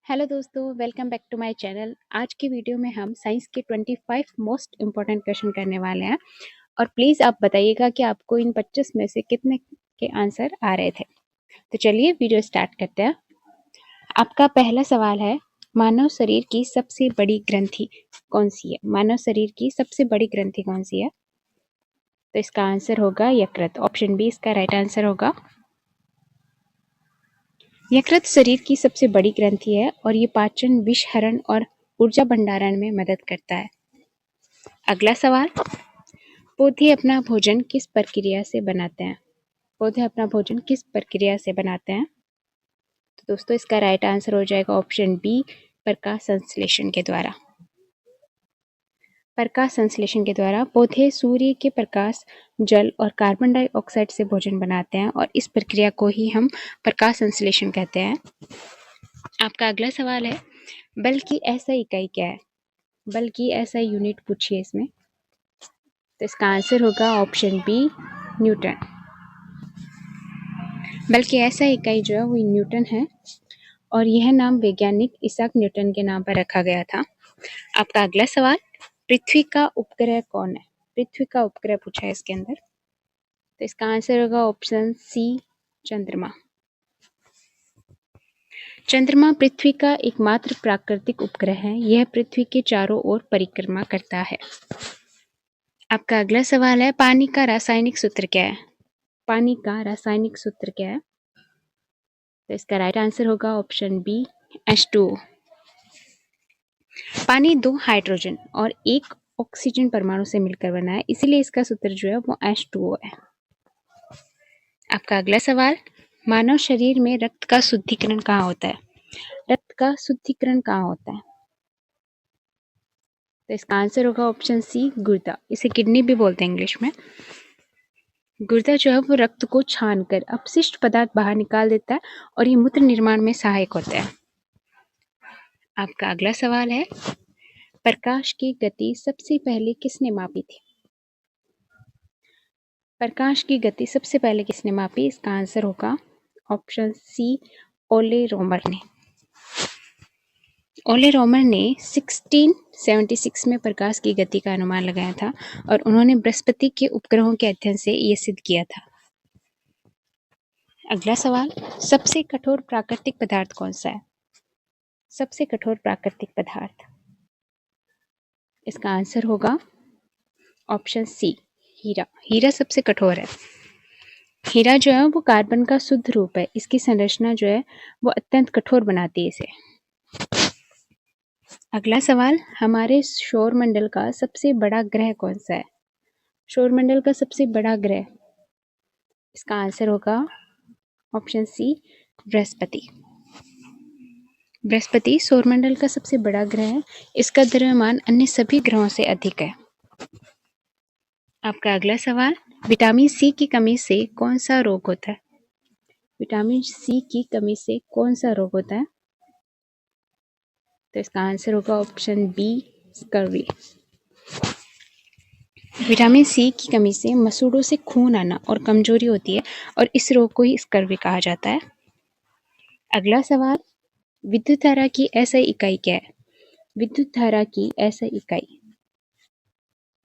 Hello दोस्तों, welcome back to my channel. आज की वीडियो में हम साइंस के 25 मोस्ट इम्पॉर्टेंट क्वेश्चन करने वाले हैं और प्लीज़ आप बताइएगा कि आपको इन 25 में से कितने के आंसर आ रहे थे। तो चलिए वीडियो स्टार्ट करते हैं। आपका पहला सवाल है, मानव शरीर की सबसे बड़ी ग्रंथि कौन सी है? मानव शरीर की सबसे बड़ी ग्रंथि कौन सी है? तो इसका आंसर होगा यकृत। ऑप्शन बी इसका राइट आंसर होगा। यकृत शरीर की सबसे बड़ी ग्रंथि है और ये पाचन, विषहरण और ऊर्जा भंडारण में मदद करता है। अगला सवाल, पौधे अपना भोजन किस प्रक्रिया से बनाते हैं? पौधे अपना भोजन किस प्रक्रिया से बनाते हैं? तो दोस्तों इसका राइट आंसर हो जाएगा ऑप्शन बी, प्रकाश संश्लेषण के द्वारा। प्रकाश संश्लेषण के द्वारा पौधे सूर्य के प्रकाश, जल और कार्बन डाइऑक्साइड से भोजन बनाते हैं और इस प्रक्रिया को ही हम प्रकाश संश्लेषण कहते हैं। आपका अगला सवाल है, बल की ऐसा इकाई क्या है? बल की ऐसा यूनिट पूछिए इसमें। तो इसका आंसर होगा ऑप्शन बी, न्यूटन। बल की ऐसा इकाई जो है वो न्यूटन है और यह नाम वैज्ञानिक इसाक न्यूटन के नाम पर रखा गया था। आपका अगला सवाल, पृथ्वी का उपग्रह कौन है? पृथ्वी का उपग्रह पूछा है इसके अंदर। तो इसका आंसर होगा ऑप्शन सी, चंद्रमा। चंद्रमा पृथ्वी का एकमात्र प्राकृतिक उपग्रह है। यह पृथ्वी के चारों ओर परिक्रमा करता है। आपका अगला सवाल है, पानी का रासायनिक सूत्र क्या है? पानी का रासायनिक सूत्र क्या है? तो इसका राइट आंसर होगा ऑप्शन बी, H2O। पानी 2 हाइड्रोजन और 1 ऑक्सीजन परमाणु से मिलकर बना है, इसीलिए इसका सूत्र जो है वो H2O है। आपका अगला सवाल, मानव शरीर में रक्त का शुद्धिकरण कहाँ होता है? रक्त का शुद्धिकरण कहाँ होता है? तो इसका आंसर होगा ऑप्शन सी, गुर्दा। इसे किडनी भी बोलते हैं इंग्लिश में। गुर्दा जो है वो रक्त को छानकर अपशिष्ट पदार्थ बाहर निकाल देता है और ये मूत्र निर्माण में सहायक होता है। आपका अगला सवाल है, प्रकाश की गति सबसे पहले किसने मापी थी? प्रकाश की गति सबसे पहले किसने मापी? इसका आंसर होगा ऑप्शन सी, ओले रोमर ने। ओले रोमर ने 1676 में प्रकाश की गति का अनुमान लगाया था और उन्होंने बृहस्पति के उपग्रहों के अध्ययन से यह सिद्ध किया था। अगला सवाल, सबसे कठोर प्राकृतिक पदार्थ कौन सा है? सबसे कठोर प्राकृतिक पदार्थ, इसका आंसर होगा ऑप्शन सी, हीरा। हीरा सबसे कठोर है। हीरा जो है वो कार्बन का शुद्ध रूप है। इसकी संरचना जो है वो अत्यंत कठोर बनाती है इसे। अगला सवाल, हमारे सौरमंडल का सबसे बड़ा ग्रह कौन सा है? सौरमंडल का सबसे बड़ा ग्रह, इसका आंसर होगा ऑप्शन सी, बृहस्पति। बृहस्पति सौरमंडल का सबसे बड़ा ग्रह है। इसका द्रव्यमान अन्य सभी ग्रहों से अधिक है। आपका अगला सवाल, विटामिन सी की कमी से कौन सा रोग होता है? विटामिन सी की कमी से कौन सा रोग होता है? तो इसका आंसर होगा option B, scurvy. Vitamin C की कमी से मसूड़ों से खून आना और कमजोरी होती है और इस रोग को ही स्कर्वी कहा जाता है। अगला सवाल, विद्युत धारा की ऐसा इकाई क्या है? विद्युत धारा की ऐसा इकाई,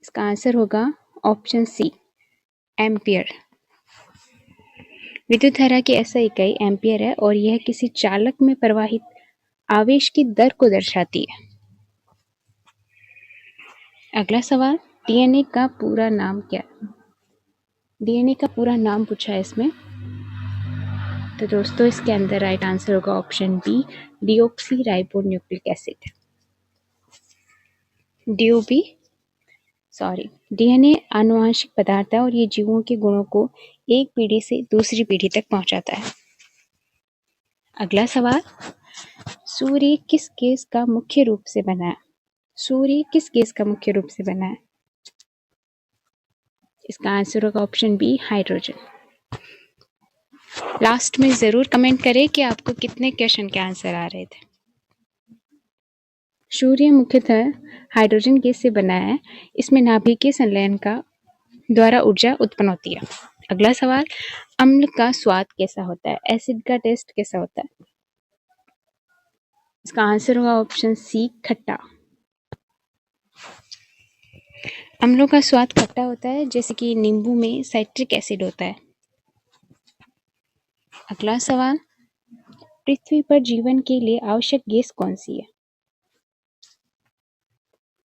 इसका आंसर होगा ऑप्शन सी, एम्पियर। विद्युत धारा की ऐसा इकाई एम्पियर है और यह किसी चालक में प्रवाहित आवेश की दर को दर्शाती है। अगला सवाल, डीएनए का पूरा नाम क्या है? डीएनए का पूरा नाम पूछा है इसमें। तो दोस्तों इसके अंदर राइट आंसर होगा option B, deoxyribonucleic acid. DNA आनुवंशिक पदार्थ है और ये जीवों के गुणों को एक पीढ़ी से दूसरी पीढ़ी तक पहुंचाता है। अगला सवाल, सूर्य किस गैस का मुख्य रूप से बना है? सूर्य किस गैस का मुख्य रूप से बना है? इसका आंसर होगा ऑप्शन बी, हाइड्रोजन। लास्ट में जरूर कमेंट करें कि आपको कितने क्वेश्चन के आंसर आ रहे थे। सूर्य मुख्यतः हाइड्रोजन गैस से बना है। इसमें नाभिकीय संलयन का द्वारा ऊर्जा उत्पन्न होती है। अगला सवाल, अम्ल का स्वाद कैसा होता है? एसिड का टेस्ट कैसा होता है? इसका आंसर होगा ऑप्शन सी खट्टा। अम्लों का स्वाद खट्टा होता है जैसे कि नींबू में साइट्रिक एसिड होता है। अगला सवाल, पृथ्वी पर जीवन के लिए आवश्यक गैस कौन सी है?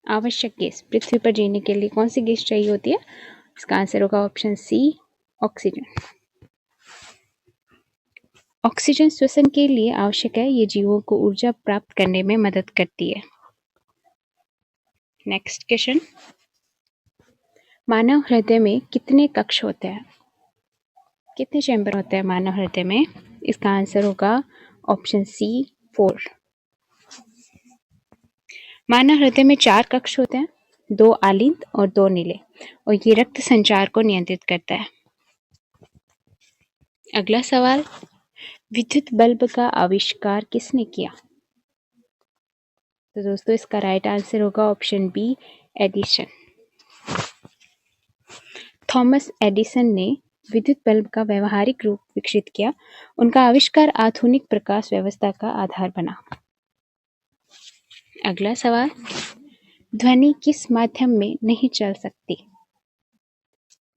आवश्यक गैस, पृथ्वी पर जीने के लिए कौन सी गैस चाहिए होती है? इसका आंसर होगा ऑप्शन सी ऑक्सीजन। ऑक्सीजन श्वसन के लिए आवश्यक है, ये जीवों को ऊर्जा प्राप्त करने में मदद करती है। नेक्स्ट क्वेश्चन, मानव हृदय में कितने कक्ष होते हैं? कितने चैम्बर होते हैं मानव हृदय में? इसका आंसर होगा ऑप्शन सी 4। मानव हृदय में 4 कक्ष होते हैं, 2 आलिंद और 2 नीले, और ये रक्त संचार को नियंत्रित करता है। अगला सवाल, विद्युत बल्ब का आविष्कार किसने किया? तो दोस्तों इसका राइट आंसर होगा option B Edison. Thomas Edison ने विद्युत बल्ब का व्यवहारिक रूप विकसित किया। उनका आविष्कार आधुनिक प्रकाश व्यवस्था का आधार बना। अगला सवाल, ध्वनि किस माध्यम में नहीं चल सकती?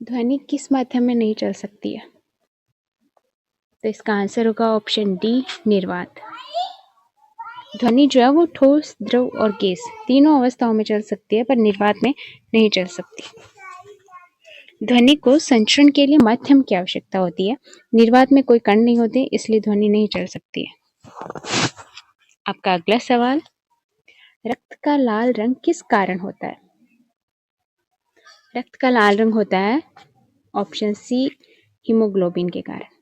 ध्वनि किस माध्यम में नहीं चल सकती है? तो इसका आंसर होगा ऑप्शन डी निर्वात। ध्वनि जो है वो ठोस, द्रव और गैस तीनों अवस्थाओं में चल सकती है, पर निर्वात में नहीं चल सकती। ध्वनि को संचरण के लिए माध्यम की आवश्यकता होती है। निर्वात में कोई कण नहीं होते, इसलिए ध्वनि नहीं चल सकती है। आपका अगला सवाल, रक्त का लाल रंग किस कारण होता है? रक्त का लाल रंग होता है ऑप्शन सी हीमोग्लोबिन के कारण।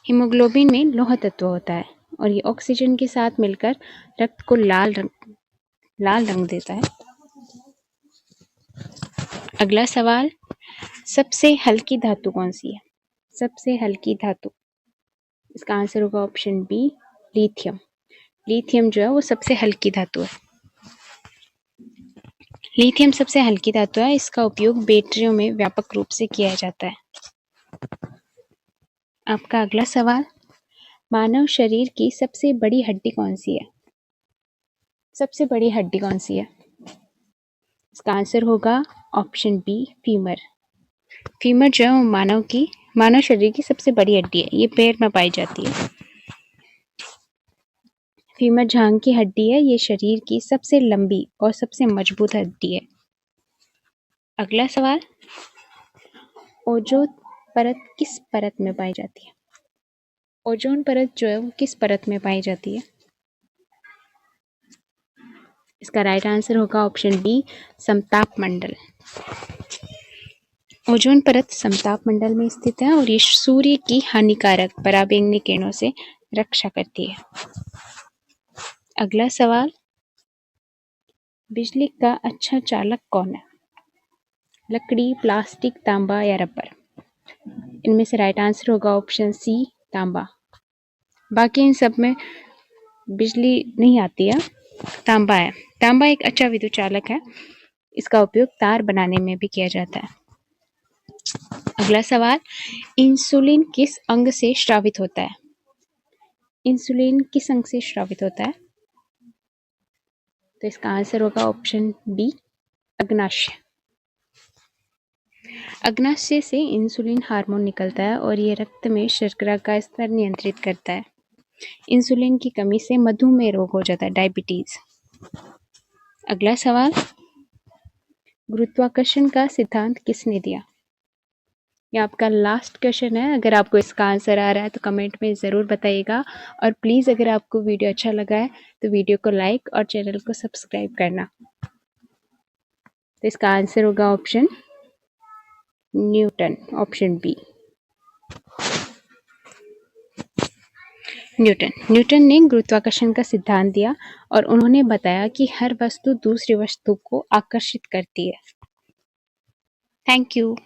हीमोग्लोबिन में लौह तत्व होता है और ये ऑक्सीजन के साथ मिलकर रक्त को लाल रंग देता है। अगला सवाल, सबसे हल्की धातु कौन सी है? सबसे हल्की धातु, इसका आंसर होगा ऑप्शन बी लिथियम। लिथियम जो है वो सबसे हल्की धातु है। लिथियम सबसे हल्की धातु है, इसका उपयोग बैटरियों में व्यापक रूप से किया जाता है। आपका अगला सवाल, मानव शरीर की सबसे बड़ी हड्डी कौन सी है? सबसे बड़ी हड्डी कौन सी है? इसका आंसर होगा ऑप्शन बी फीमर। फीमर जो है मानव शरीर की सबसे बड़ी हड्डी है, ये पैर में पाई जाती है। फीमर जांघ की हड्डी है, ये शरीर की सबसे लंबी और सबसे मजबूत हड्डी है। अगला सवाल, ओजोन परत किस परत में पाई जाती है? ओजोन परत जो है वो किस परत में पाई जाती है? इसका राइट आंसर होगा ऑप्शन बी समताप मंडल। ओजोन परत समताप मंडल में स्थित है और ये सूर्य की हानिकारक पराबैंगनी किरणों से रक्षा करती है। अगला सवाल, बिजली का अच्छा चालक कौन है? लकड़ी, प्लास्टिक, तांबा या रबर? इनमें से राइट आंसर होगा ऑप्शन सी तांबा। बाकी इन सब में बिजली नहीं आती है, तांबा है। तांबा एक अच्छा विद्युत चालक है, इसका उपयोग तार बनाने में भी किया जाता है। अगला सवाल, इंसुलिन किस अंग से स्रावित होता है? इंसुलिन किस अंग से स्रावित होता है? तो इसका आंसर होगा ऑप्शन बी अग्नाशय। अग्नाशय से इंसुलिन हार्मोन निकलता है और ये रक्त में शर्करा का स्तर नियंत्रित करता है। इंसुलिन की कमी से मधुमेह रोग हो जाता है, डायबिटीज। अगला सवाल, गुरुत्वाकर्षण का सिद्धांत किसने दिया? ये आपका लास्ट क्वेश्चन है। अगर आपको इसका आंसर आ रहा है तो कमेंट में ज़रूर बताइएगा, और प्लीज़ अगर आपको वीडियो अच्छा लगा है तो वीडियो को लाइक और चैनल को सब्सक्राइब करना। तो इसका आंसर होगा option Newton, option B Newton ने गुरुत्वाकर्षण का सिद्धांत दिया और उन्होंने बताया कि हर वस्तु दूसरी वस्तु को आकर्षित करती है। Thank you.